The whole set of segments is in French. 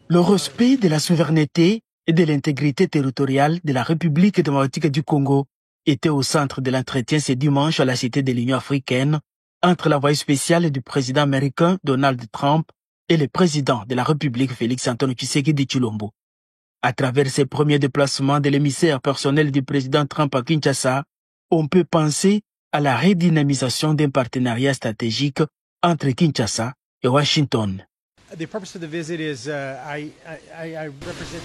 Le respect de la souveraineté et de l'intégrité territoriale de la République démocratique du Congo était au centre de l'entretien ce dimanche à la Cité de l'Union africaine entre l'envoyé spécial du président américain Donald Trump et le président de la République Félix-Antoine Tshisekedi Tshilombo. À travers ses premiers déplacements de l'émissaire personnel du président Trump à Kinshasa, on peut penser à la redynamisation d'un partenariat stratégique entre Kinshasa et Washington.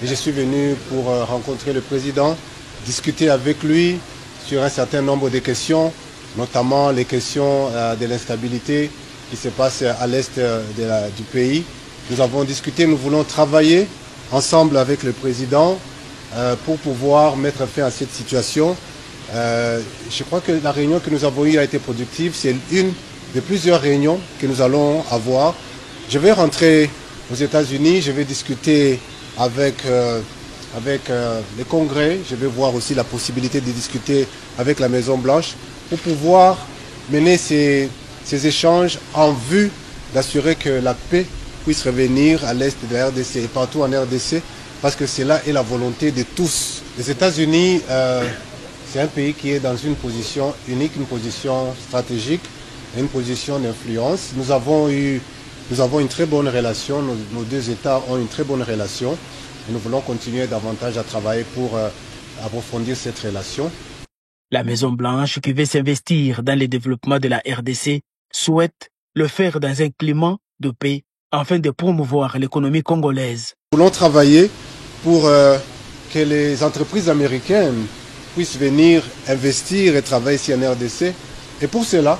Je suis venu pour rencontrer le président, discuter avec lui sur un certain nombre de questions, notamment les questions de l'instabilité qui se passe à l'est du pays. Nous avons discuté, nous voulons travailler ensemble avec le président pour pouvoir mettre fin à cette situation. Je crois que la réunion que nous avons eue a été productive. C'est une de plusieurs réunions que nous allons avoir. Je vais rentrer aux États-Unis, je vais discuter avec le Congrès, je vais voir aussi la possibilité de discuter avec la Maison-Blanche pour pouvoir mener ces échanges en vue d'assurer que la paix puisse revenir à l'est de la RDC et partout en RDC, parce que cela est la volonté de tous. Les États-Unis, c'est un pays qui est dans une position unique, une position stratégique, une position d'influence. Nous avons une très bonne relation, nos deux États ont une très bonne relation et nous voulons continuer davantage à travailler pour approfondir cette relation. La Maison-Blanche, qui veut s'investir dans le développement de la RDC, souhaite le faire dans un climat de paix afin de promouvoir l'économie congolaise. Nous voulons travailler pour que les entreprises américaines puissent venir investir et travailler ici en RDC. Et pour cela,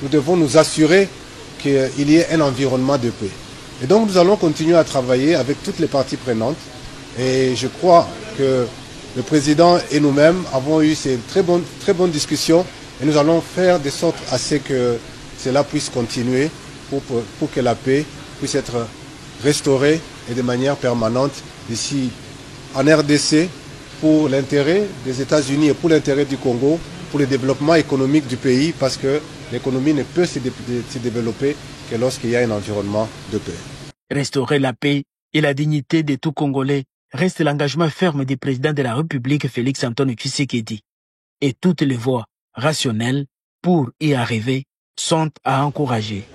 nous devons nous assurer qu'il y ait un environnement de paix. Et donc nous allons continuer à travailler avec toutes les parties prenantes. Et je crois que le président et nous-mêmes avons eu ces très bonnes discussions et nous allons faire de sorte à ce que cela puisse continuer pour que la paix puisse être restaurée et de manière permanente ici en RDC pour l'intérêt des États-Unis et pour l'intérêt du Congo, pour le développement économique du pays, parce que l'économie ne peut se développer que lorsqu'il y a un environnement de paix. Restaurer la paix et la dignité de tout Congolais reste l'engagement ferme du président de la République Félix-Antoine Tshisekedi. Et toutes les voies rationnelles pour y arriver sont à encourager.